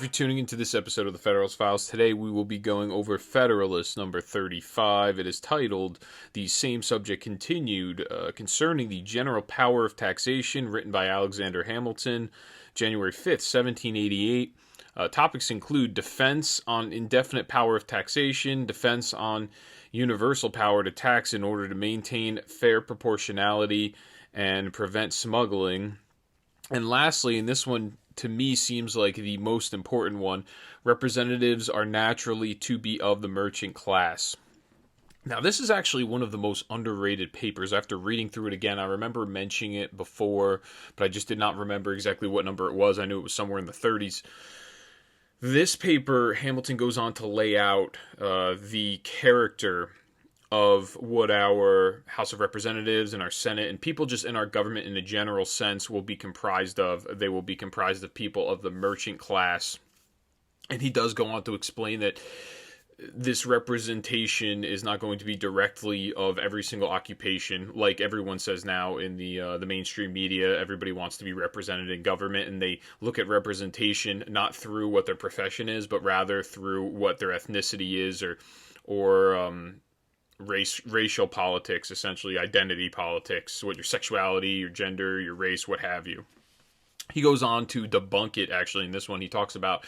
for tuning into this episode of the Federalist Files. Today we will be going over Federalist number 35. It is titled "The Same Subject Continued," concerning the general power of taxation, written by Alexander Hamilton, January 5th, 1788. Topics include defense on indefinite power of taxation, defense on universal power to tax in order to maintain fair proportionality and prevent smuggling. And lastly, and this one to me seems like the most important one, representatives are naturally to be of the merchant class. Now, this is actually one of the most underrated papers. After reading through it again, I remember mentioning it before, but I just did not remember exactly what number it was. I knew it was somewhere in the 30s. This paper, Hamilton goes on to lay out the character of what our House of Representatives and our Senate and people just in our government in a general sense will be comprised of. They will be comprised of people of the merchant class. And he does go on to explain that this representation is not going to be directly of every single occupation, like everyone says now in the mainstream media. Everybody wants to be represented in government, and they look at representation not through what their profession is, but rather through what their ethnicity is, or racial politics, essentially identity politics, what your sexuality, your gender, your race, what have you. He goes on to debunk it, actually, in this one. He talks about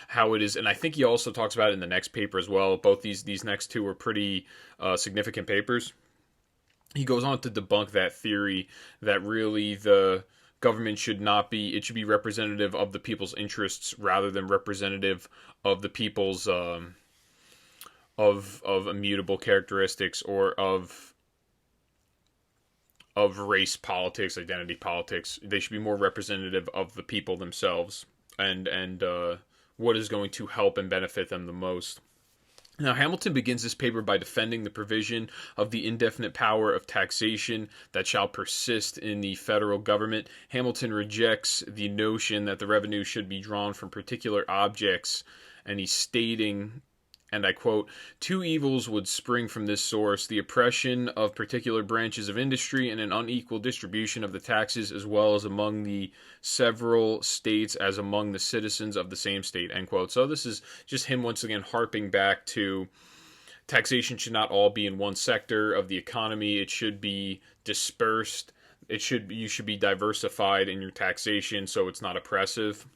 how it is, and I think he also talks about it in the next paper as well. Both these next two are pretty significant papers. He goes on to debunk that theory that really the government should not be, it should be representative of the people's interests rather than representative of the people's of immutable characteristics, or of race politics, identity politics. They should be more representative of the people themselves and what is going to help and benefit them the most. Now, Hamilton begins this paper by defending the provision of the indefinite power of taxation that shall persist in the federal government. Hamilton rejects the notion that the revenue should be drawn from particular objects, and he's stating, and I quote, "Two evils would spring from this source: the oppression of particular branches of industry and an unequal distribution of the taxes, as well as among the several states as among the citizens of the same state," end quote. So this is just him once again harping back to taxation should not all be in one sector of the economy. It should be dispersed. You should be diversified in your taxation so it's not oppressive.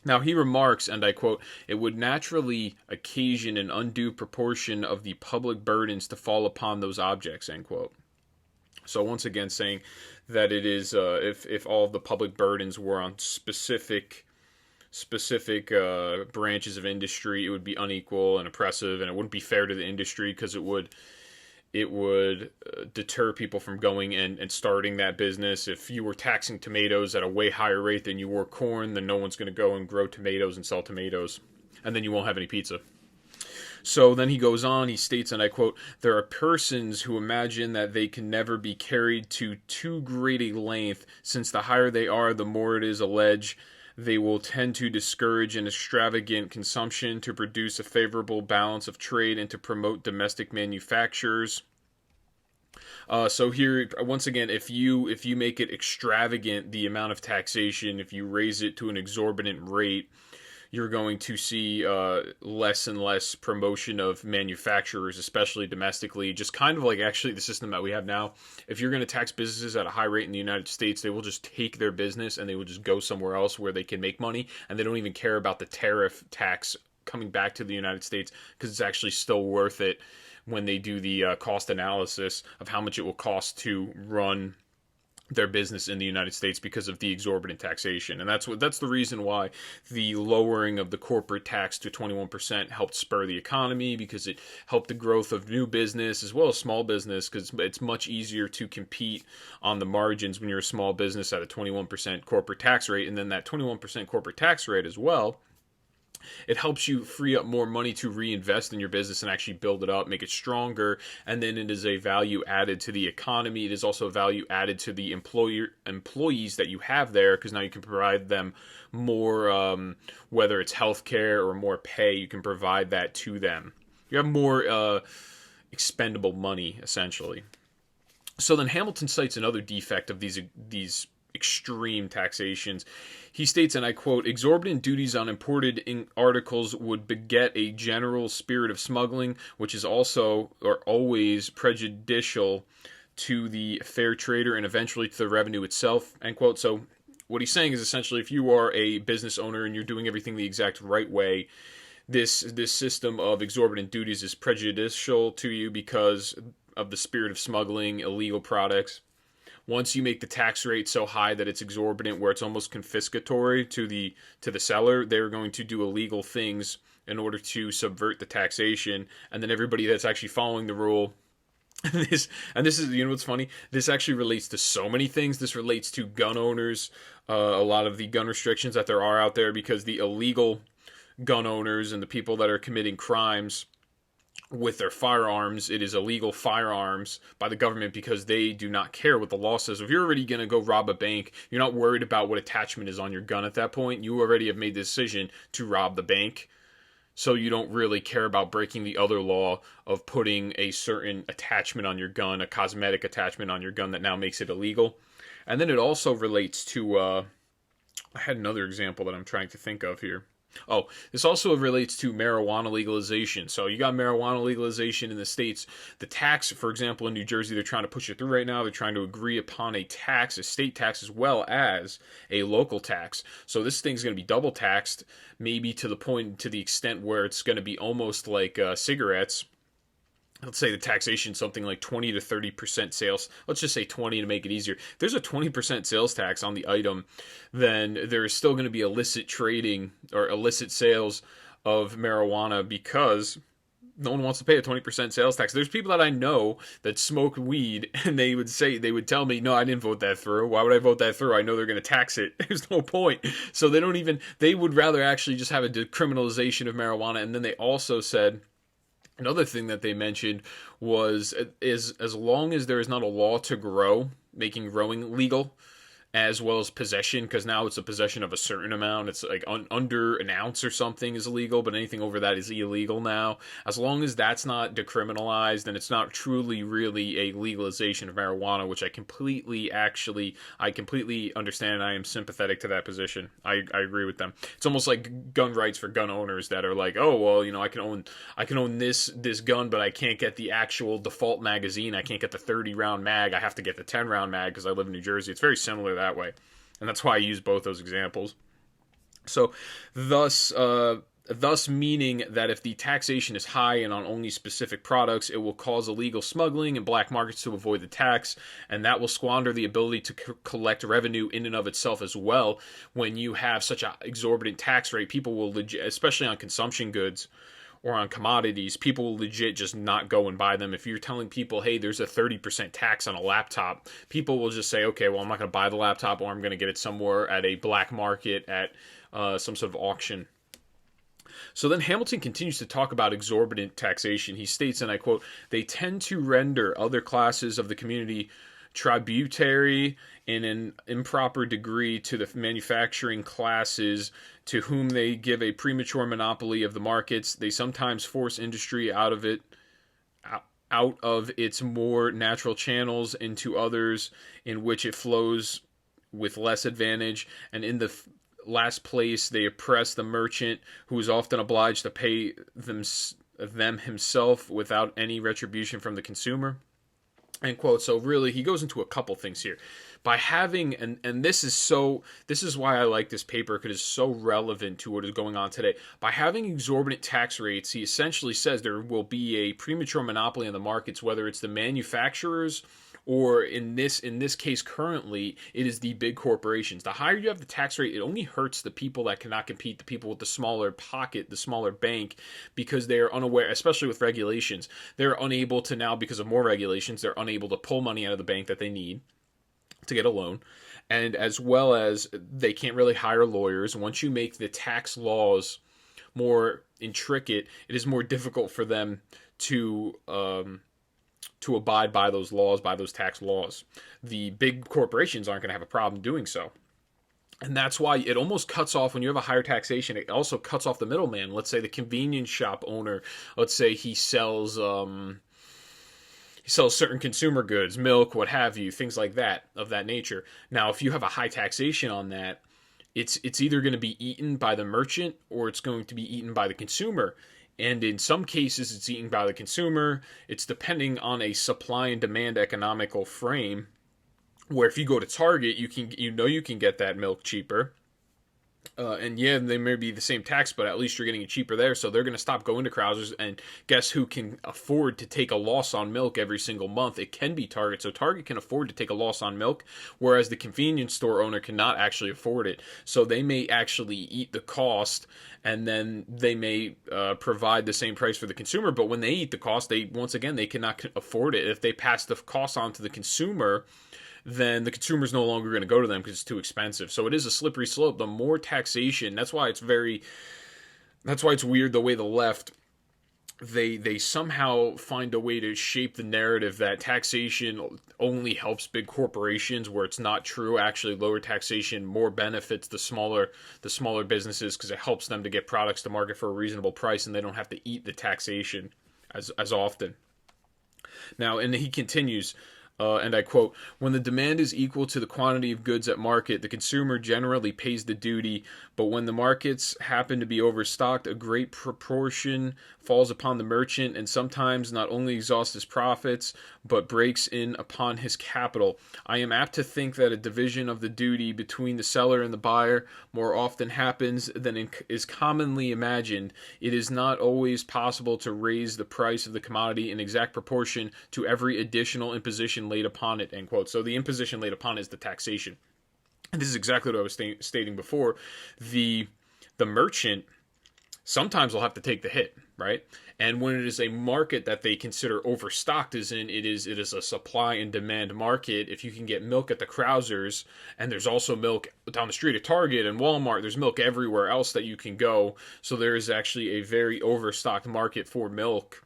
Now, he remarks, and I quote, "It would naturally occasion an undue proportion of the public burdens to fall upon those objects," end quote. So once again saying that it is, if all of the public burdens were on specific branches of industry, it would be unequal and oppressive, and it wouldn't be fair to the industry because it would deter people from going and starting that business. If you were taxing tomatoes at a way higher rate than you were corn, then no one's going to go and grow tomatoes and sell tomatoes, and then you won't have any pizza. So then he goes on, he states, and I quote, "There are persons who imagine that they can never be carried to too great a length, since the higher they are, the more it is alleged they will tend to discourage an extravagant consumption, to produce a favorable balance of trade, and to promote domestic manufactures." So here, once again, if you make it extravagant, the amount of taxation, if you raise it to an exorbitant rate, you're going to see less and less promotion of manufacturers, especially domestically. Just kind of like actually the system that we have now. If you're going to tax businesses at a high rate in the United States, they will just take their business and they will just go somewhere else where they can make money, and they don't even care about the tariff tax coming back to the United States because it's actually still worth it when they do the cost analysis of how much it will cost to run their business in the United States because of the exorbitant taxation. And that's the reason why the lowering of the corporate tax to 21% helped spur the economy, because it helped the growth of new business as well as small business, because it's much easier to compete on the margins when you're a small business at a 21% corporate tax rate. And then that 21% corporate tax rate as well, it helps you free up more money to reinvest in your business and actually build it up, make it stronger, and then it is a value added to the economy. It is also a value added to the employees that you have there, because now you can provide them more, whether it's healthcare or more pay, you can provide that to them. You have more expendable money, essentially. So then Hamilton cites another defect of these extreme taxations. He states, and I quote, exorbitant duties on imported articles would beget a general spirit of smuggling, which is also or always prejudicial to the fair trader and eventually to the revenue itself, end quote. So what he's saying is essentially if you are a business owner and you're doing everything the exact right way, this system of exorbitant duties is prejudicial to you because of the spirit of smuggling illegal products. Once you make the tax rate so high that it's exorbitant, where it's almost confiscatory to the seller, they're going to do illegal things in order to subvert the taxation, and then everybody that's actually following the rule. And this is, you know what's funny? This actually relates to so many things. This relates to gun owners, a lot of the gun restrictions that there are out there, because the illegal gun owners and the people that are committing crimes with their firearms, it is illegal firearms by the government because they do not care what the law says. If you're already going to go rob a bank, you're not worried about what attachment is on your gun at that point. You already have made the decision to rob the bank. So you don't really care about breaking the other law of putting a certain attachment on your gun, a cosmetic attachment on your gun that now makes it illegal. And then it also relates to, I had another example that I'm trying to think of here. Oh, this also relates to marijuana legalization. So you got marijuana legalization in the states. The tax, for example, in New Jersey, they're trying to push it through right now. They're trying to agree upon a tax, a state tax, as well as a local tax. So this thing's going to be double taxed, maybe to the extent where it's going to be almost like cigarettes. Let's say the taxation something like 20 to 30% sales. Let's just say 20 to make it easier. If there's a 20% sales tax on the item, then there is still going to be illicit trading or illicit sales of marijuana because no one wants to pay a 20% sales tax. There's people that I know that smoke weed and they would tell me, no, I didn't vote that through. Why would I vote that through? I know they're going to tax it. There's no point. So they would rather actually just have a decriminalization of marijuana. And then they also said, another thing that they mentioned was as long as there is not a law to grow, making growing legal, as well as possession, because now it's a possession of a certain amount. It's like under an ounce or something is illegal, but anything over that is illegal now. As long as that's not decriminalized and it's not truly really a legalization of marijuana, which I completely understand, and I am sympathetic to that position. I agree with them. It's almost like gun rights for gun owners that are like, oh well, you know, I can own this gun, but I can't get the actual default magazine. I can't get the 30-round mag. I have to get the 10-round mag because I live in New Jersey. It's very similar that way, and that's why I use both those examples. So thus meaning that if the taxation is high and on only specific products, it will cause illegal smuggling and black markets to avoid the tax, and that will squander the ability to collect revenue in and of itself as well. When you have such an exorbitant tax rate, people will legit, especially on consumption goods or on commodities, people will legit just not go and buy them. If you're telling people, hey, there's a 30% tax on a laptop, people will just say, okay, well, I'm not going to buy the laptop, or I'm going to get it somewhere at a black market at some sort of auction. So then Hamilton continues to talk about exorbitant taxation. He states, and I quote, they tend to render other classes of the community tributary in an improper degree to the manufacturing classes to whom they give a premature monopoly of the markets. They sometimes force industry out of its more natural channels into others in which it flows with less advantage, and in the last place they oppress the merchant, who is often obliged to pay them himself without any retribution from the consumer. End quote. So really, he goes into a couple things here. By having, and this is why I like this paper, because it's so relevant to what is going on today. By having exorbitant tax rates, he essentially says there will be a premature monopoly in the markets, whether it's the manufacturers or in this case currently, it is the big corporations. The higher you have the tax rate, it only hurts the people that cannot compete, the people with the smaller pocket, the smaller bank, because they are unaware, especially with regulations. They're unable to now, because of more regulations, they're unable to pull money out of the bank that they need to get a loan. And as well as they can't really hire lawyers. Once you make the tax laws more intricate, it is more difficult for them to abide by those laws, by those tax laws. The big corporations aren't going to have a problem doing so. And that's why it almost cuts off, when you have a higher taxation, it also cuts off the middleman. Let's say the convenience shop owner, let's say he sells he sells certain consumer goods, milk, what have you, things like that, of that nature. Now, if you have a high taxation on that, it's either going to be eaten by the merchant or it's going to be eaten by the consumer. And in some cases, it's eaten by the consumer. It's depending on a supply and demand economical frame, where if you go to Target, you can get that milk cheaper. And yeah, they may be the same tax, but at least you're getting it cheaper there. So they're going to stop going to Krauser's. And guess who can afford to take a loss on milk every single month? It can be Target. So Target can afford to take a loss on milk, whereas the convenience store owner cannot actually afford it. So they may actually eat the cost, and then they may provide the same price for the consumer. But when they eat the cost, they cannot afford it. If they pass the cost on to the consumer, then the consumer is no longer going to go to them because it's too expensive. So it is a slippery slope. The more taxation, that's why it's weird the way the left, they somehow find a way to shape the narrative that taxation only helps big corporations, where it's not true. Actually, lower taxation more benefits the smaller businesses, because it helps them to get products to market for a reasonable price, and they don't have to eat the taxation as often. Now, and he continues, and I quote, "When the demand is equal to the quantity of goods at market, the consumer generally pays the duty, but when the markets happen to be overstocked, a great proportion falls upon the merchant, and sometimes not only exhausts his profits, but breaks in upon his capital. I am apt to think that a division of the duty between the seller and the buyer more often happens than is commonly imagined. It is not always possible to raise the price of the commodity in exact proportion to every additional imposition laid upon it," end quote. So the imposition laid upon it is the taxation. And this is exactly what I was stating before. The merchant sometimes will have to take the hit, right? And when it is a market that they consider overstocked, it is a supply and demand market. If you can get milk at the Krauser's, and there's also milk down the street at Target and Walmart, there's milk everywhere else that you can go. So there is actually a very overstocked market for milk.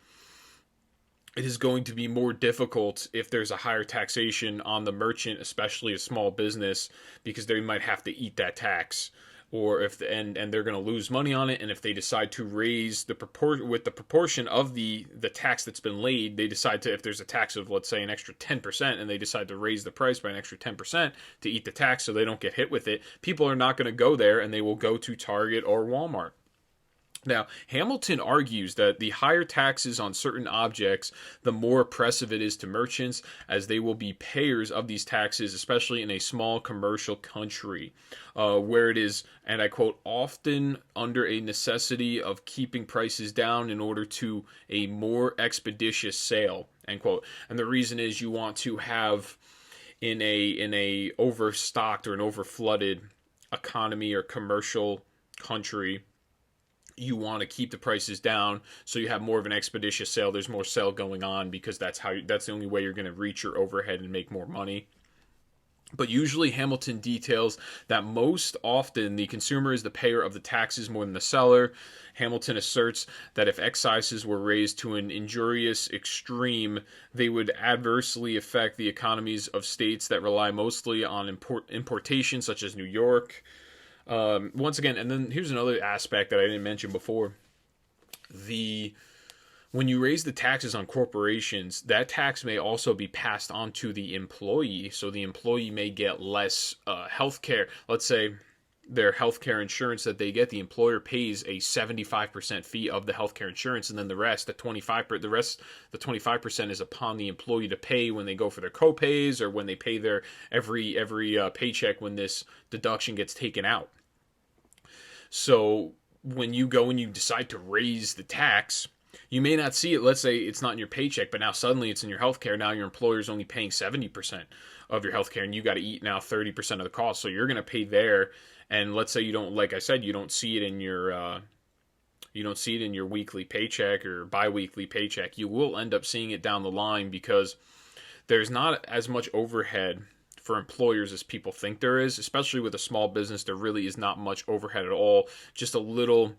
It is going to be more difficult if there's a higher taxation on the merchant, especially a small business, because they might have to eat that tax, or and they're going to lose money on it. And if they decide to raise the proportion of the tax that's been laid, they decide to, if there's a tax of, let's say, an extra 10%, and they decide to raise the price by an extra 10% to eat the tax so they don't get hit with it, people are not going to go there, and they will go to Target or Walmart. Now, Hamilton argues that the higher taxes on certain objects, the more oppressive it is to merchants, as they will be payers of these taxes, especially in a small commercial country, where it is, and I quote, "often under a necessity of keeping prices down in order to a more expeditious sale," end quote. And the reason is you want to have, in a overstocked or an overflooded economy or commercial country, you want to keep the prices down so you have more of an expeditious sale. There's more sale going on, because that's the only way you're going to reach your overhead and make more money. But usually Hamilton details that most often the consumer is the payer of the taxes more than the seller. Hamilton asserts that if excises were raised to an injurious extreme, they would adversely affect the economies of states that rely mostly on importation, such as New York. Once again, and then here's another aspect that I didn't mention before. When you raise the taxes on corporations, that tax may also be passed on to the employee. So the employee may get less health care. Let's say their healthcare insurance that they get, the employer pays a 75% fee of the healthcare insurance, and then the 25% is upon the employee to pay when they go for their co-pays, or when they pay their every paycheck when this deduction gets taken out. So when you go and you decide to raise the tax, you may not see it. Let's say it's not in your paycheck, but now suddenly it's in your healthcare. Now your employer is only paying 70% of your healthcare, and you got to eat now 30% of the cost. So you're going to pay there. And let's say you don't, like I said, you don't see it in your weekly paycheck or bi-weekly paycheck. You will end up seeing it down the line, because there's not as much overhead for employers as people think there is. Especially with a small business, there really is not much overhead at all. Just a little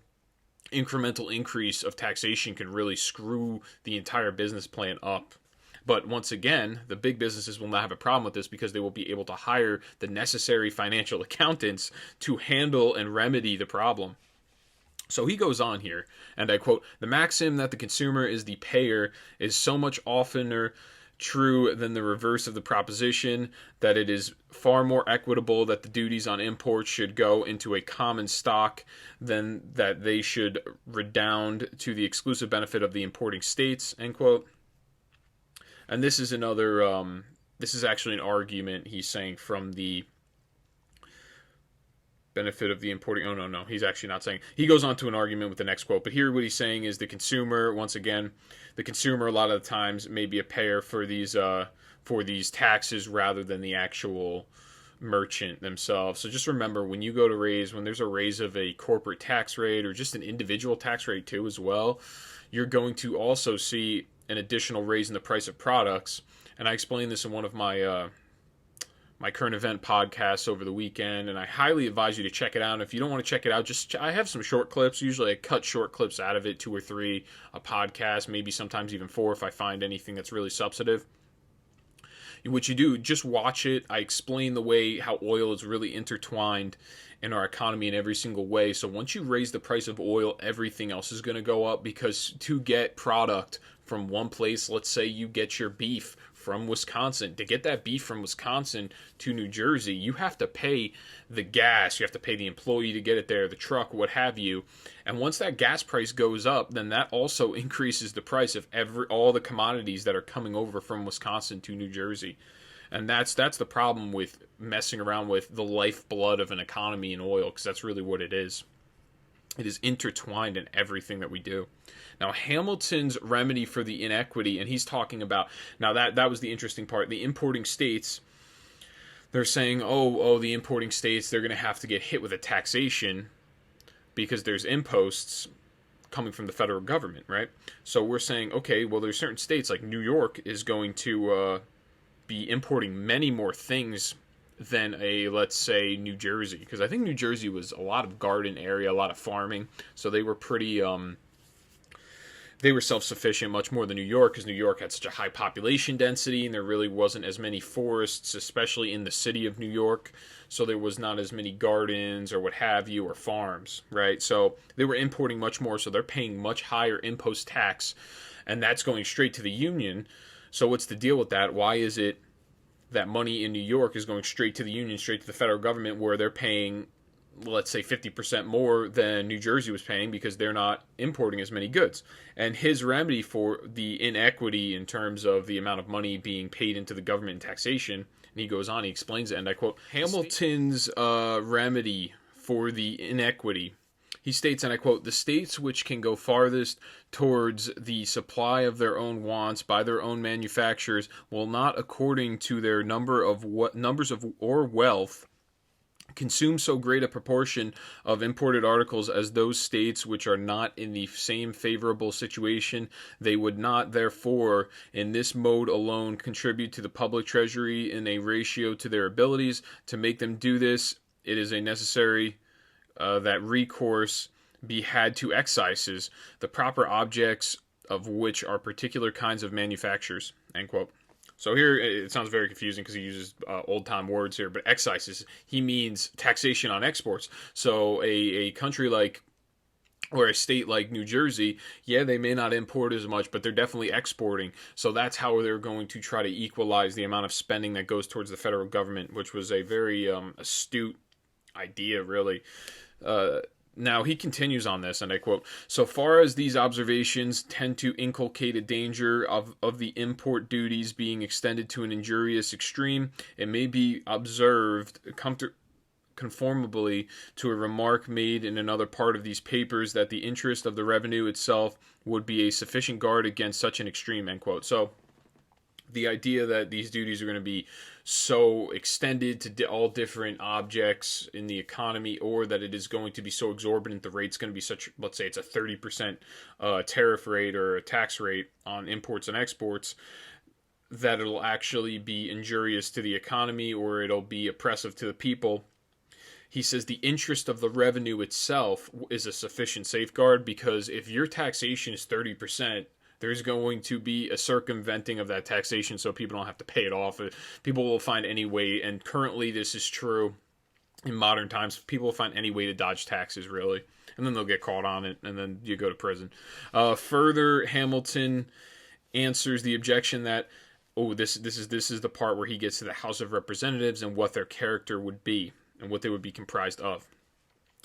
incremental increase of taxation can really screw the entire business plan up. But once again, the big businesses will not have a problem with this, because they will be able to hire the necessary financial accountants to handle and remedy the problem. So he goes on here, and I quote, "The maxim that the consumer is the payer is so much oftener true than the reverse of the proposition, that it is far more equitable that the duties on imports should go into a common stock than that they should redound to the exclusive benefit of the importing states, end quote. And this is another, this is actually an argument he's saying from the benefit of the importing. Oh, no, he's actually not saying. He goes on to an argument with the next quote. But here what he's saying is the consumer, once again, the consumer a lot of the times may be a payer for these taxes rather than the actual merchant themselves. So just remember, when you go to raise, when there's a raise of a corporate tax rate or just an individual tax rate too as well, you're going to also see an additional raise in the price of products. And I explained this in one of my my current event podcasts over the weekend, and I highly advise you to check it out. And if you don't want to check it out, I have some short clips. Usually I cut short clips out of it, 2 or 3 a podcast, maybe sometimes even 4 if I find anything that's really substantive. What you do, just watch it. I explain the way how oil is really intertwined in our economy in every single way. So once you raise the price of oil, everything else is going to go up, because to get product from one place, let's say you get your beef from Wisconsin, to get that beef from Wisconsin to New Jersey, you have to pay the gas, you have to pay the employee to get it there, the truck, what have you. And once that gas price goes up, then that also increases the price of all the commodities that are coming over from Wisconsin to New Jersey. And that's the problem with messing around with the lifeblood of an economy in oil, because that's really what it is. It is intertwined in everything that we do. Now, Hamilton's remedy for the inequity, and he's talking about, now that was the interesting part, the importing states, they're saying, the importing states, they're going to have to get hit with a taxation because there's imposts coming from the federal government, right? So we're saying, okay, well, there's certain states, like New York is going to be importing many more things than let's say, New Jersey, because I think New Jersey was a lot of garden area, a lot of farming, so they were pretty, they were self-sufficient much more than New York, because New York had such a high population density, and there really wasn't as many forests, especially in the city of New York, so there was not as many gardens or what have you, or farms, right? So they were importing much more, so they're paying much higher impost tax, and that's going straight to the union. So what's the deal with that? Why is it that money in New York is going straight to the union, straight to the federal government, where they're paying, let's say, 50% more than New Jersey was paying, because they're not importing as many goods? And his remedy for the inequity in terms of the amount of money being paid into the government in taxation, and he goes on, he explains it, and I quote, Hamilton's remedy for the inequity. He states, and I quote, "The states which can go farthest towards the supply of their own wants by their own manufacturers will not, according to their numbers of or wealth, consume so great a proportion of imported articles as those states which are not in the same favorable situation. They would not, therefore, in this mode alone, contribute to the public treasury in a ratio to their abilities. To make them do this, it is a necessary that recourse be had to excises, the proper objects of which are particular kinds of manufactures," end quote. So here it sounds very confusing because he uses old-time words here, but excises, he means taxation on exports. So a country like, or a state like New Jersey, yeah, they may not import as much, but they're definitely exporting. So that's how they're going to try to equalize the amount of spending that goes towards the federal government, which was a very astute idea, really. Now, he continues on this, and I quote, "So far as these observations tend to inculcate a danger of the import duties being extended to an injurious extreme, it may be observed conformably to a remark made in another part of these papers that the interest of the revenue itself would be a sufficient guard against such an extreme," end quote. So the idea that these duties are going to be so extended to all different objects in the economy, or that it is going to be so exorbitant, the rate's going to be such, let's say it's a 30% tariff rate or a tax rate on imports and exports, that it'll actually be injurious to the economy or it'll be oppressive to the people. He says the interest of the revenue itself is a sufficient safeguard, because if your taxation is 30%, there's going to be a circumventing of that taxation so people don't have to pay it off. People will find any way, and currently this is true in modern times, people will find any way to dodge taxes, really. And then they'll get caught on it, and then you go to prison. Further, Hamilton answers the objection that this is the part where he gets to the House of Representatives and what their character would be and what they would be comprised of.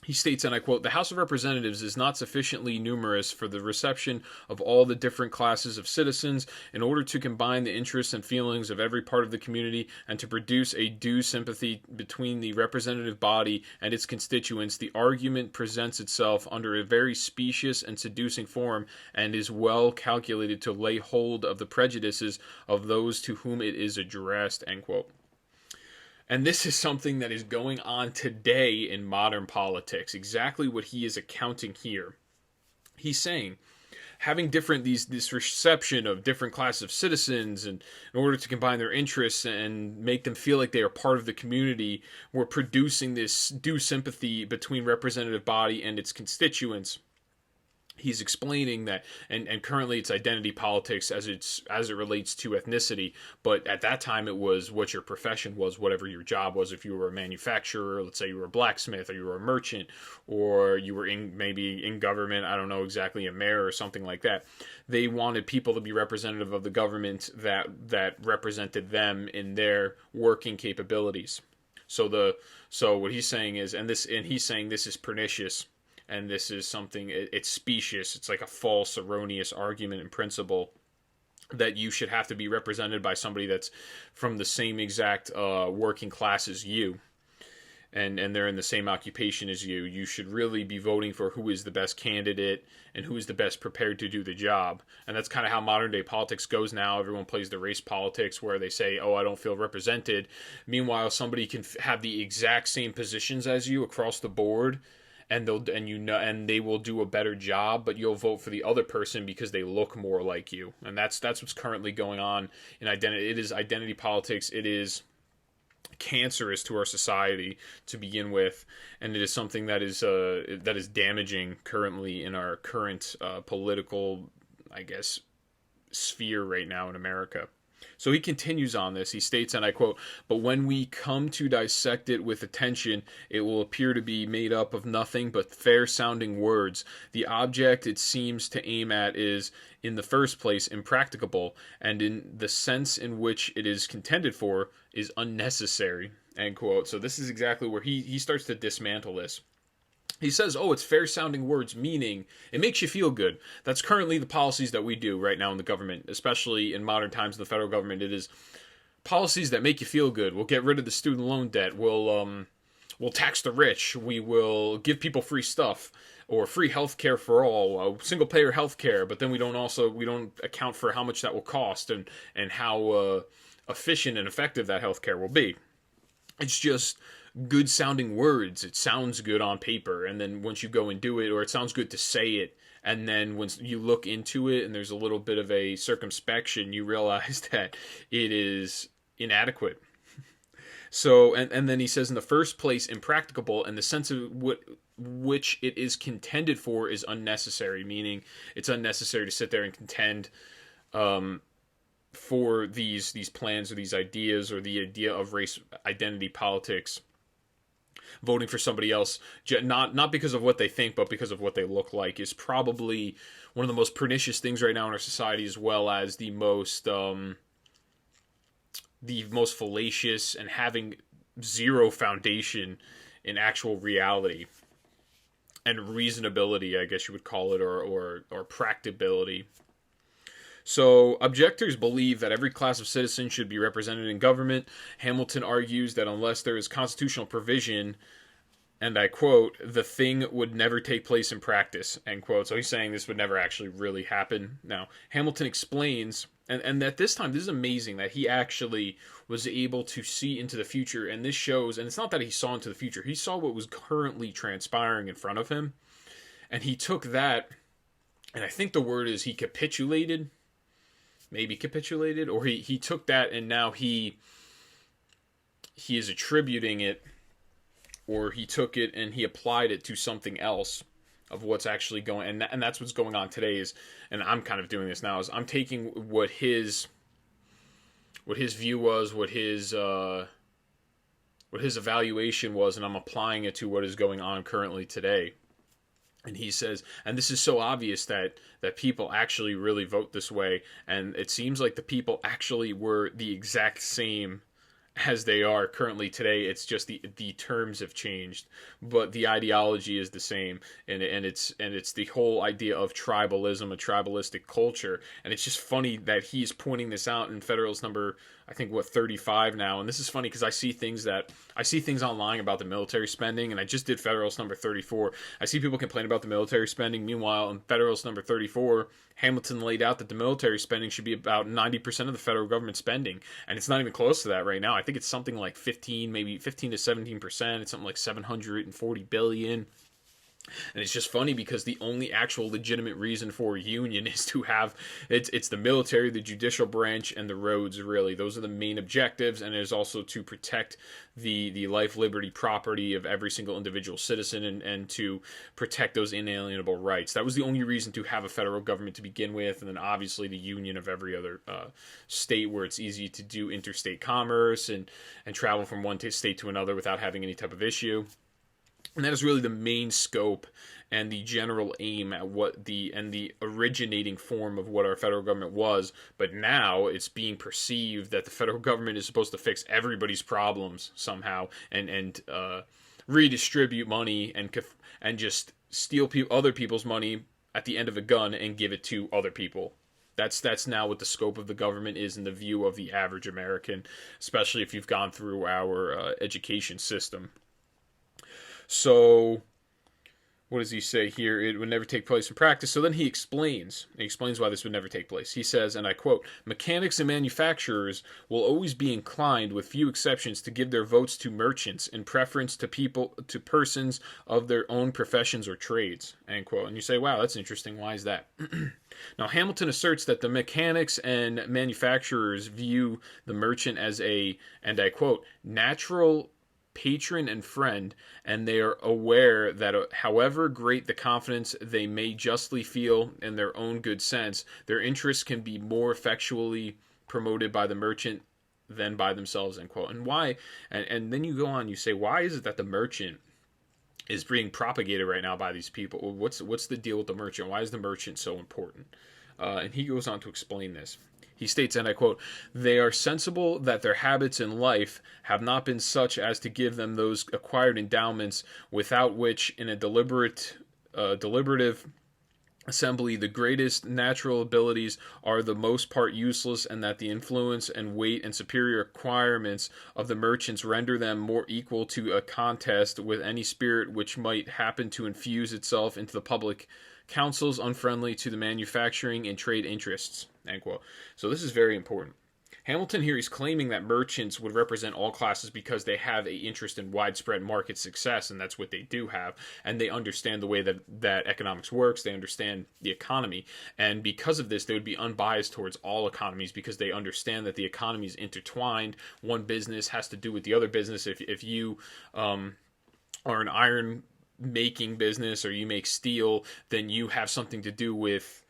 He states, and I quote, "The House of Representatives is not sufficiently numerous for the reception of all the different classes of citizens in order to combine the interests and feelings of every part of the community and to produce a due sympathy between the representative body and its constituents. The argument presents itself under a very specious and seducing form and is well calculated to lay hold of the prejudices of those to whom it is addressed," end quote. And this is something that is going on today in modern politics. Exactly what he is accounting here. He's saying, having this reception of different classes of citizens, and in order to combine their interests and make them feel like they are part of the community, we're producing this due sympathy between representative body and its constituents. He's explaining that, and currently it's identity politics as it relates to ethnicity, but at that time it was what your profession was, whatever your job was. If you were a manufacturer, let's say you were a blacksmith, or you were a merchant, or you were maybe in government, I don't know exactly, a mayor or something like that. They wanted people to be representative of the government that represented them in their working capabilities. So what he's saying is, and he's saying this is pernicious. And this is something, it's specious, it's like a false, erroneous argument in principle that you should have to be represented by somebody that's from the same exact working class as you, and they're in the same occupation as you. You should really be voting for who is the best candidate and who is the best prepared to do the job. And that's kind of how modern day politics goes now. Everyone plays the race politics where they say, oh, I don't feel represented. Meanwhile, somebody can have the exact same positions as you across the board, and they will do a better job, but you'll vote for the other person because they look more like you. And that's what's currently going on in identity. It is identity politics. It is cancerous to our society to begin with, and it is something that is damaging currently in our current political, I guess, sphere right now in America. So he continues on this. He states, and I quote, "But when we come to dissect it with attention, it will appear to be made up of nothing but fair-sounding words. The object it seems to aim at is, in the first place, impracticable, and in the sense in which it is contended for, is unnecessary," end quote. So this is exactly where he starts to dismantle this. He says, oh, it's fair-sounding words, meaning it makes you feel good. That's currently the policies that we do right now in the government, especially in modern times in the federal government. It is policies that make you feel good. We'll get rid of the student loan debt. We'll tax the rich. We will give people free stuff, or free health care for all, single-payer health care, but then we don't account for how much that will cost and how efficient and effective that health care will be. It's just good sounding words. It sounds good on paper, and then once you go and do it, or it sounds good to say it, and then once you look into it and there's a little bit of a circumspection, you realize that it is inadequate. So, and then he says, in the first place, impracticable, and the sense of which it is contended for is unnecessary, meaning it's unnecessary to sit there and contend for these plans or these ideas, or the idea of race identity politics, voting for somebody else, not because of what they think, but because of what they look like, is probably one of the most pernicious things right now in our society, as well as the most fallacious and having zero foundation in actual reality and reasonability, I guess you would call it, or practicability. So, objectors believe that every class of citizen should be represented in government. Hamilton argues that unless there is constitutional provision, and I quote, the thing would never take place in practice, end quote. So he's saying this would never actually really happen. Now, Hamilton explains, and at this time, this is amazing that he actually was able to see into the future, and this shows, and it's not that he saw into the future, he saw what was currently transpiring in front of him, and he took that, and I think the word is he capitulated, or he took that, and now he is attributing it, or he took it and he applied it to something else of what's actually going, and that's what's going on today is, and I'm kind of doing this now, is I'm taking what his view was, what his evaluation was, and I'm applying it to what is going on currently today. And he says, and this is so obvious that people actually really vote this way, and it seems like the people actually were the exact same as they are currently today. It's just the terms have changed, but the ideology is the same, and it's the whole idea of tribalism, a tribalistic culture. And it's just funny that he's pointing this out in Federalist number, I think, 35 now. And this is funny because I see things online about the military spending, and I just did Federalist number 34. I see people complain about the military spending. Meanwhile, in Federalist number 34, Hamilton laid out that the military spending should be about 90% of the federal government spending, and it's not even close to that right now. I think it's something like maybe 15 to 17%. It's something like 740 billion. And it's just funny because the only actual legitimate reason for a union is to have it's the military, the judicial branch, and the roads. Really, those are the main objectives, and it is also to protect the life, liberty, property of every single individual citizen, and to protect those inalienable rights. That was the only reason to have a federal government to begin with, and then obviously the union of every other state, where it's easy to do interstate commerce and travel from one state to another without having any type of issue. And that is really the main scope and the general aim at the originating form of what our federal government was. But now it's being perceived that the federal government is supposed to fix everybody's problems somehow, and redistribute money and just steal other people's money at the end of a gun and give it to other people. That's now what the scope of the government is in the view of the average American, especially if you've gone through our education system. So, what does he say here? It would never take place in practice. So then he explains why this would never take place. He says, and I quote, "Mechanics and manufacturers will always be inclined, with few exceptions, to give their votes to merchants in preference to persons of their own professions or trades," end quote. And you say, wow, that's interesting. Why is that? Now, Hamilton asserts that the mechanics and manufacturers view the merchant as a, and I quote, "natural patron and friend, and they are aware that however great the confidence they may justly feel in their own good sense, their interests can be more effectually promoted by the merchant than by themselves," end quote. And why? And then you go on, you say, why is it that the merchant is being propagated right now by these people? What's the deal with the merchant? Why is the merchant so important? And he goes on to explain this. He states, and I quote, "They are sensible that their habits in life have not been such as to give them those acquired endowments without which, in a deliberative assembly, the greatest natural abilities are the most part useless, and that the influence and weight and superior acquirements of the merchants render them more equal to a contest with any spirit which might happen to infuse itself into the public councils unfriendly to the manufacturing and trade interests," end quote. So this is very important. Hamilton here is claiming that merchants would represent all classes because they have an interest in widespread market success, and that's what they do have, and they understand the way that economics works. They understand the economy, and because of this, they would be unbiased towards all economies because they understand that the economy is intertwined. One business has to do with the other business. If you are an iron making business or you make steel, then you have something to do with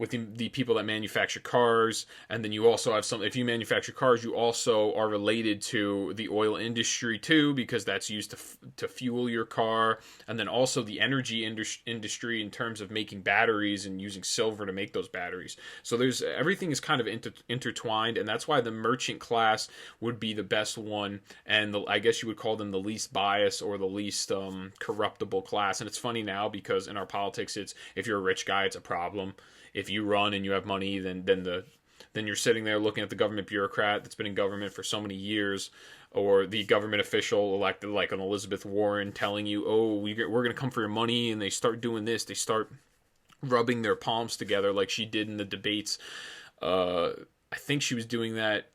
the people that manufacture cars, and then you also have some. If you manufacture cars, you also are related to the oil industry too, because that's used to fuel your car, and then also the energy industry in terms of making batteries and using silver to make those batteries. So everything is kind of intertwined, and that's why the merchant class would be the best one, and I guess you would call them the least biased or the least corruptible class. And it's funny now because in our politics, it's if you're a rich guy, it's a problem. If you run and you have money, then you're sitting there looking at the government bureaucrat that's been in government for so many years, or the government official elected like an Elizabeth Warren telling you, "Oh, we're going to come for your money," and they start doing this. They start rubbing their palms together like she did in the debates. I think she was doing that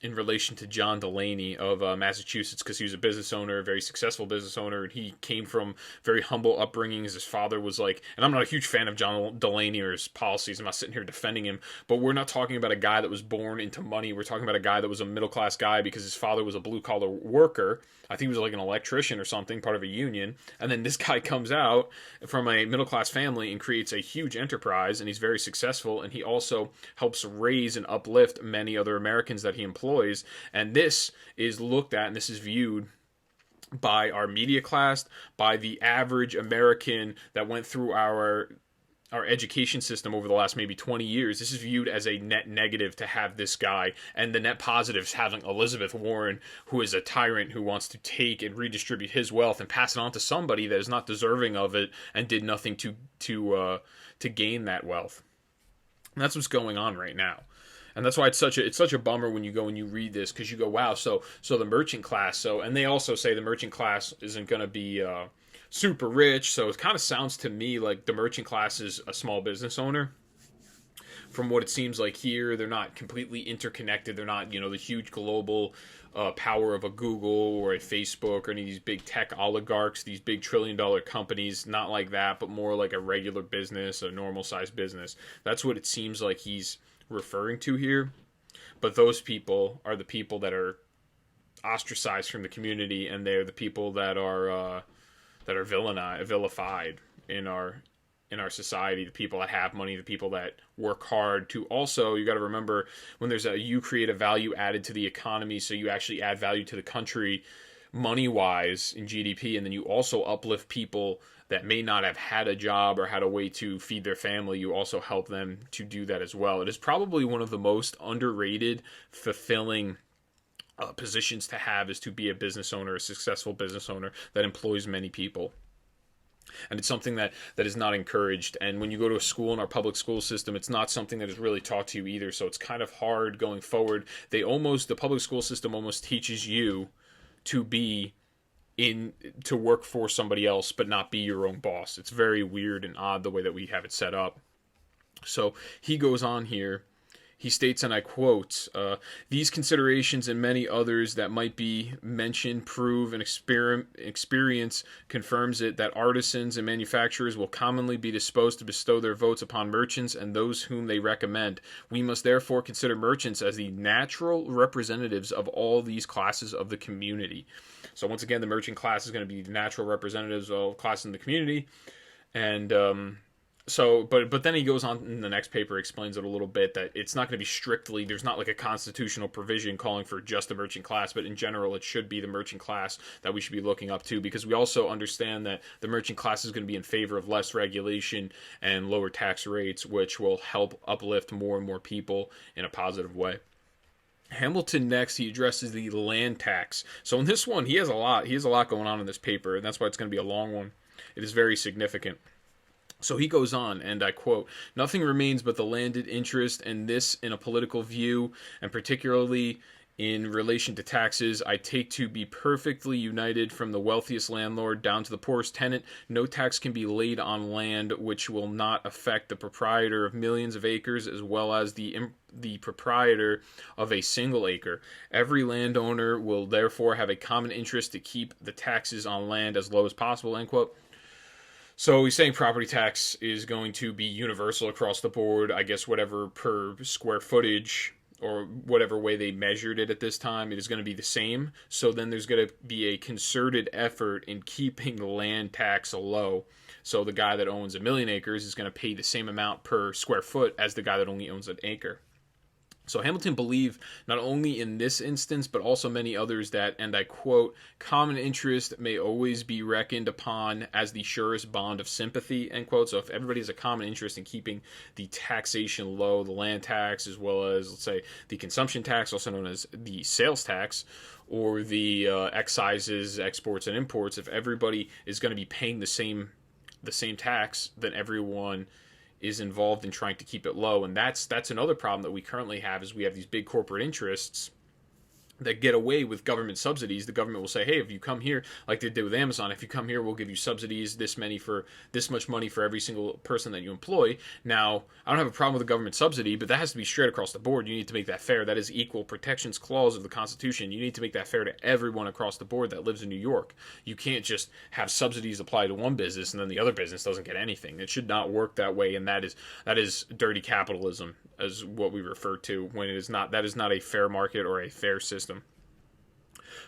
in relation to John Delaney of Massachusetts, because he was a business owner, a very successful business owner, and he came from very humble upbringings. His father was like, and I'm not a huge fan of John Delaney or his policies, I'm not sitting here defending him, but we're not talking about a guy that was born into money. We're talking about a guy that was a middle-class guy because his father was a blue-collar worker. I think he was like an electrician or something, part of a union, and then this guy comes out from a middle-class family and creates a huge enterprise, and he's very successful, and he also helps raise and uplift many other Americans that he employs. And this is looked at and this is viewed by our media class, by the average American that went through our education system over the last maybe 20 years. This is viewed as a net negative to have this guy, and the net positives having Elizabeth Warren, who is a tyrant who wants to take and redistribute his wealth and pass it on to somebody that is not deserving of it and did nothing to gain that wealth. And that's what's going on right now. And that's why it's such a bummer when you go and you read this, because you go, wow, so the merchant class, and they also say the merchant class isn't going to be super rich, so it kind of sounds to me like the merchant class is a small business owner. From what it seems like here, they're not completely interconnected. They're not, the huge global power of a Google or a Facebook or any of these big tech oligarchs, these big trillion-dollar companies. Not like that, but more like a regular business, a normal-sized business. That's what it seems like he's referring to here. But those people are the people that are ostracized from the community, and they're the people that are vilified in our society. The people that have money, the people that work hard to also, you got to remember, when you create a value added to the economy, so you actually add value to the country money wise in GDP, and then you also uplift people that may not have had a job or had a way to feed their family. You also help them to do that as well. It is probably one of the most underrated, fulfilling positions to have, is to be a business owner, a successful business owner that employs many people. And it's something that is not encouraged. And when you go to a school in our public school system, it's not something that is really taught to you either. So it's kind of hard going forward. The public school system almost teaches you to work for somebody else, but not be your own boss. It's very weird and odd the way that we have it set up. So he goes on here. He states, and I quote, "These considerations and many others that might be mentioned prove and experience confirms it that artisans and manufacturers will commonly be disposed to bestow their votes upon merchants and those whom they recommend. We must therefore consider merchants as the natural representatives of all these classes of the community." So once again, the merchant class is going to be the natural representatives of all classes in the community. And but then he goes on in the next paper, explains it a little bit, that it's not going to be strictly, there's not like a constitutional provision calling for just the merchant class, but in general it should be the merchant class that we should be looking up to, because we also understand that the merchant class is going to be in favor of less regulation and lower tax rates, which will help uplift more and more people in a positive way. Hamilton next, he addresses the land tax. So in this one, he has a lot going on in this paper, and that's why it's going to be a long one. It is very significant. So he goes on, and I quote, "Nothing remains but the landed interest, and this in a political view, and particularly in relation to taxes, I take to be perfectly united from the wealthiest landlord down to the poorest tenant. No tax can be laid on land which will not affect the proprietor of millions of acres as well as the proprietor of a single acre. Every landowner will therefore have a common interest to keep the taxes on land as low as possible," end quote. So he's saying property tax is going to be universal across the board. I guess whatever per square footage or whatever way they measured it at this time, it is going to be the same. So then there's going to be a concerted effort in keeping the land tax low. So the guy that owns 1 million acres is going to pay the same amount per square foot as the guy that only owns an acre. So Hamilton believed not only in this instance, but also many others that, and I quote, "common interest may always be reckoned upon as the surest bond of sympathy," end quote. So if everybody has a common interest in keeping the taxation low, the land tax, as well as, let's say, the consumption tax, also known as the sales tax, or the excises, exports, and imports, if everybody is going to be paying the same tax, then everyone is involved in trying to keep it low. And that's another problem that we currently have, is we have these big corporate interests that get away with government subsidies. The government will say, hey, if you come here, like they did with Amazon, if you come here, we'll give you subsidies, this much money for every single person that you employ. Now, I don't have a problem with the government subsidy, but that has to be straight across the board. You need to make that fair. That is equal protections clause of the Constitution. You need to make that fair to everyone across the board that lives in New York. You can't just have subsidies apply to one business and then the other business doesn't get anything. It should not work that way, and that is dirty capitalism, as what we refer to when it is not. That is not a fair market or a fair system.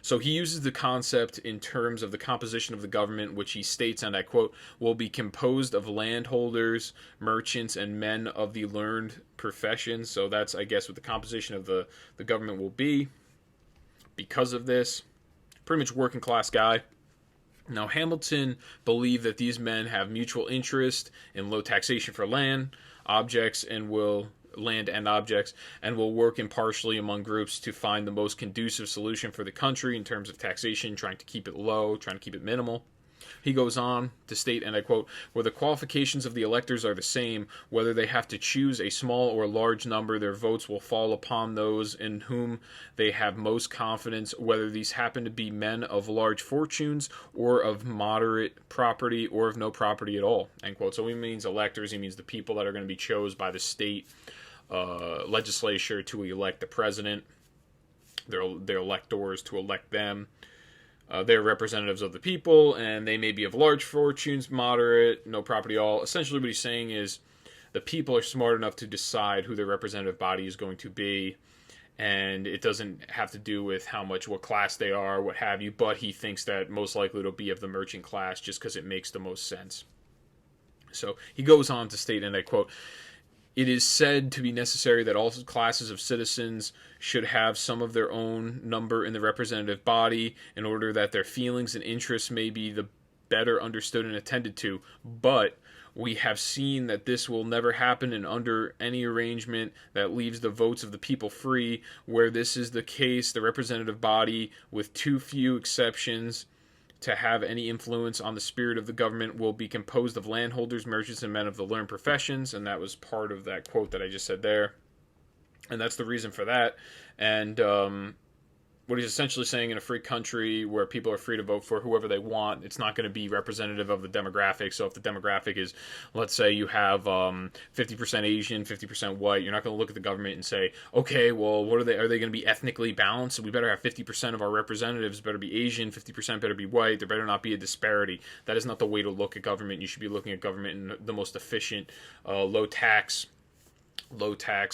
So he uses the concept in terms of the composition of the government, which he states, and I quote, "will be composed of landholders, merchants, and men of the learned profession." So that's, I guess, what the composition of the government will be because of this. Pretty much working class guy. Now, Hamilton believed that these men have mutual interest in low taxation for objects, and will work impartially among groups to find the most conducive solution for the country in terms of taxation, trying to keep it low, trying to keep it minimal. He goes on to state, and I quote, "Where the qualifications of the electors are the same, whether they have to choose a small or large number, their votes will fall upon those in whom they have most confidence, whether these happen to be men of large fortunes or of moderate property or of no property at all." End quote. So he means electors, he means the people that are going to be chosen by the state legislature to elect the president, their electors to elect them. They're representatives of the people, and they may be of large fortunes, moderate, no property at all. Essentially what he's saying is the people are smart enough to decide who their representative body is going to be, and it doesn't have to do with what class they are, what have you, but he thinks that most likely it'll be of the merchant class just because it makes the most sense. So he goes on to state, and I quote, "It is said to be necessary that all classes of citizens should have some of their own number in the representative body in order that their feelings and interests may be the better understood and attended to. But we have seen that this will never happen and under any arrangement that leaves the votes of the people free. Where this is the case, the representative body, with too few exceptions to have any influence on the spirit of the government, will be composed of landholders, merchants, and men of the learned professions." And that was part of that quote that I just said there. And that's the reason for that. And what he's essentially saying, in a free country where people are free to vote for whoever they want, it's not going to be representative of the demographic. So if the demographic is, let's say you have 50% Asian, 50% white, you're not going to look at the government and say, okay, well, what are they going to be ethnically balanced? So we better have 50% of our representatives better be Asian, 50% better be white. There better not be a disparity. That is not the way to look at government. You should be looking at government in the most efficient, low tax,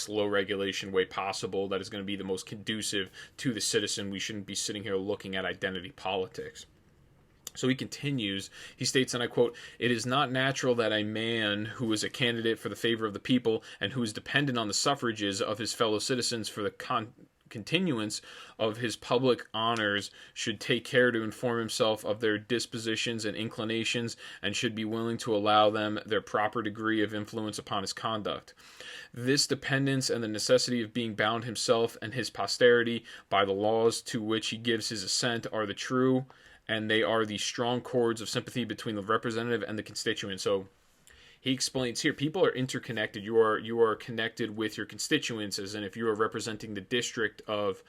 low regulation way possible that is going to be the most conducive to the citizen. We shouldn't be sitting here looking at identity politics. So he continues, he states, and I quote, "It is not natural that a man who is a candidate for the favor of the people and who is dependent on the suffrages of his fellow citizens for the continuance of his public honors should take care to inform himself of their dispositions and inclinations, and should be willing to allow them their proper degree of influence upon his conduct. This dependence and the necessity of being bound himself and his posterity by the laws to which he gives his assent are the true, and they are the strong cords of sympathy between the representative and the constituent." So he explains here, people are interconnected. You are connected with your constituents, as in if you are representing the district of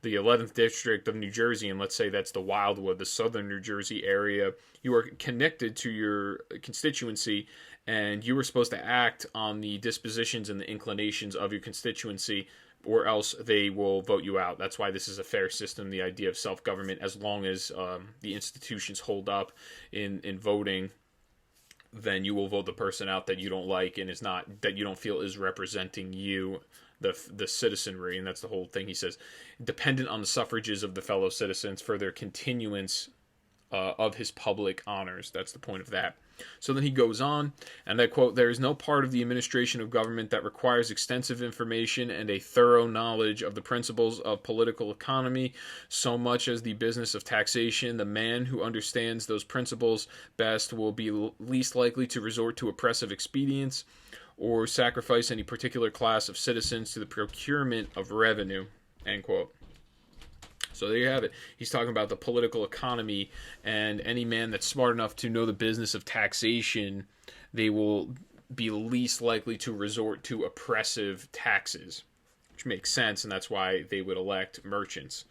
the 11th district of New Jersey, and let's say that's the Wildwood, the southern New Jersey area, you are connected to your constituency, and you are supposed to act on the dispositions and the inclinations of your constituency, or else they will vote you out. That's why this is a fair system, the idea of self-government, as long as the institutions hold up in voting, then you will vote the person out that you don't like and that you don't feel is representing you, the citizenry. And that's the whole thing. He says, dependent on the suffrages of the fellow citizens for their continuance of his public honors. That's the point of that. So then he goes on, and I quote, "There is no part of the administration of government that requires extensive information and a thorough knowledge of the principles of political economy so much as the business of taxation. The man who understands those principles best will be least likely to resort to oppressive expedients or sacrifice any particular class of citizens to the procurement of revenue." End quote. So there you have it. He's talking about the political economy, and any man that's smart enough to know the business of taxation, they will be least likely to resort to oppressive taxes, which makes sense, and that's why they would elect merchants,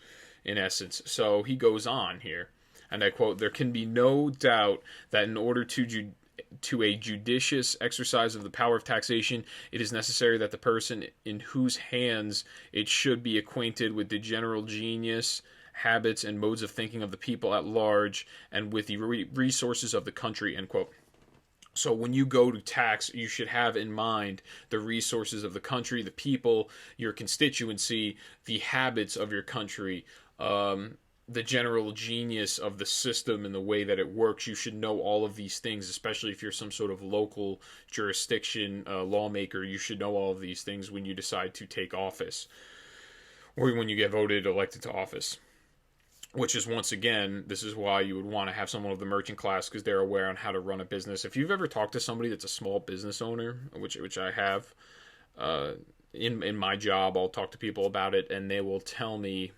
in essence. So he goes on here, and I quote, "There can be no doubt that in order to a judicious exercise of the power of taxation, it is necessary that the person in whose hands it should be acquainted with the general genius, habits, and modes of thinking of the people at large, and with the resources of the country." End quote. So when you go to tax, you should have in mind the resources of the country, the people, your constituency, the habits of your country, the general genius of the system and the way that it works. You should know all of these things, especially if you're some sort of local jurisdiction lawmaker. You should know all of these things when you decide to take office, or when you get elected to office. which is, once again, this is why you would want to have someone of the merchant class, because they're aware on how to run a business. If you've ever talked to somebody that's a small business owner, which I have, in my job, I'll talk to people about it, and they will tell me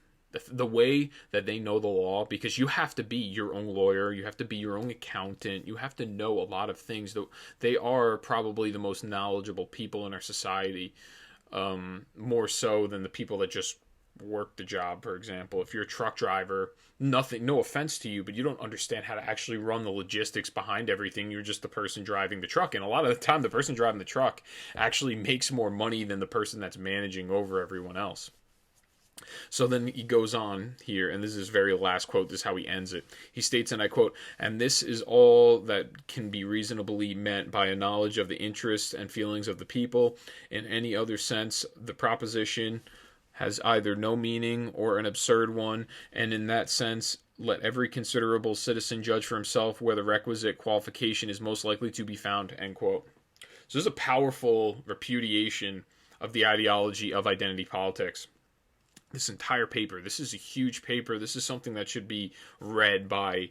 the way that they know the law, because you have to be your own lawyer, you have to be your own accountant, you have to know a lot of things. They are probably the most knowledgeable people in our society, more so than the people that just work the job. For example, if you're a truck driver, no offense to you, but you don't understand how to actually run the logistics behind everything. You're just the person driving the truck, and a lot of the time the person driving the truck actually makes more money than the person that's managing over everyone else. So then he goes on here, and this is his very last quote. This is how he ends it. He states, and I quote, "And this is all that can be reasonably meant by a knowledge of the interests and feelings of the people. In any other sense, the proposition has either no meaning or an absurd one, and in that sense, let every considerable citizen judge for himself where the requisite qualification is most likely to be found," end quote. So this is a powerful repudiation of the ideology of identity politics. This entire paper, this is a huge paper. This is something that should be read by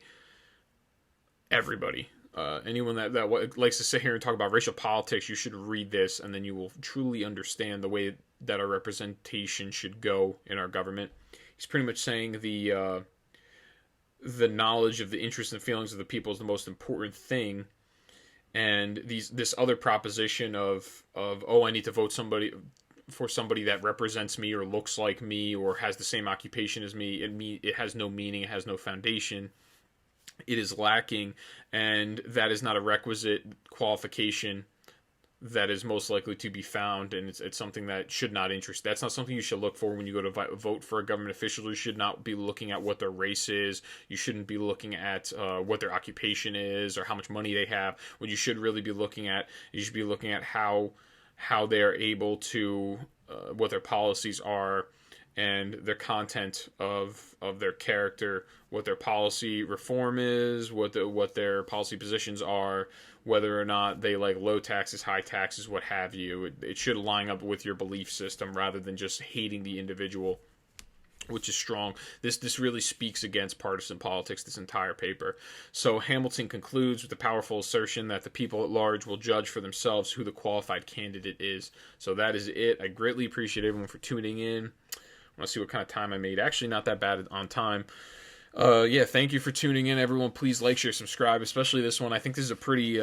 everybody. Anyone that likes to sit here and talk about racial politics, you should read this, and then you will truly understand the way that our representation should go in our government. He's pretty much saying the knowledge of the interests and feelings of the people is the most important thing, and this other proposition of I need to vote for somebody that represents me or looks like me or has the same occupation as me, it has no meaning, it has no foundation. It is lacking, and that is not a requisite qualification that is most likely to be found, and it's something that should not interest. That's not something you should look for when you go to vote for a government official. You should not be looking at what their race is. You shouldn't be looking at what their occupation is or how much money they have. What you should really be looking at, you should be looking at how they are able to, what their policies are, and the content of their character, what their policy reform is, what their policy positions are, whether or not they like low taxes, high taxes, what have you. It should line up with your belief system rather than just hating the individual, which is strong. This really speaks against partisan politics, this entire paper. So Hamilton concludes with the powerful assertion that the people at large will judge for themselves who the qualified candidate is. So that is it. I greatly appreciate everyone for tuning in. I want to see what kind of time I made. Actually, not that bad on time. Thank you for tuning in, everyone. Please like, share, subscribe, especially this one. I think this is a pretty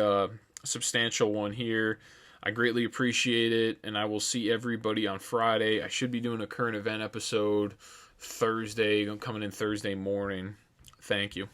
substantial one here. I greatly appreciate it, and I will see everybody on Friday. I should be doing a current event episode Thursday. I'm coming in Thursday morning. Thank you.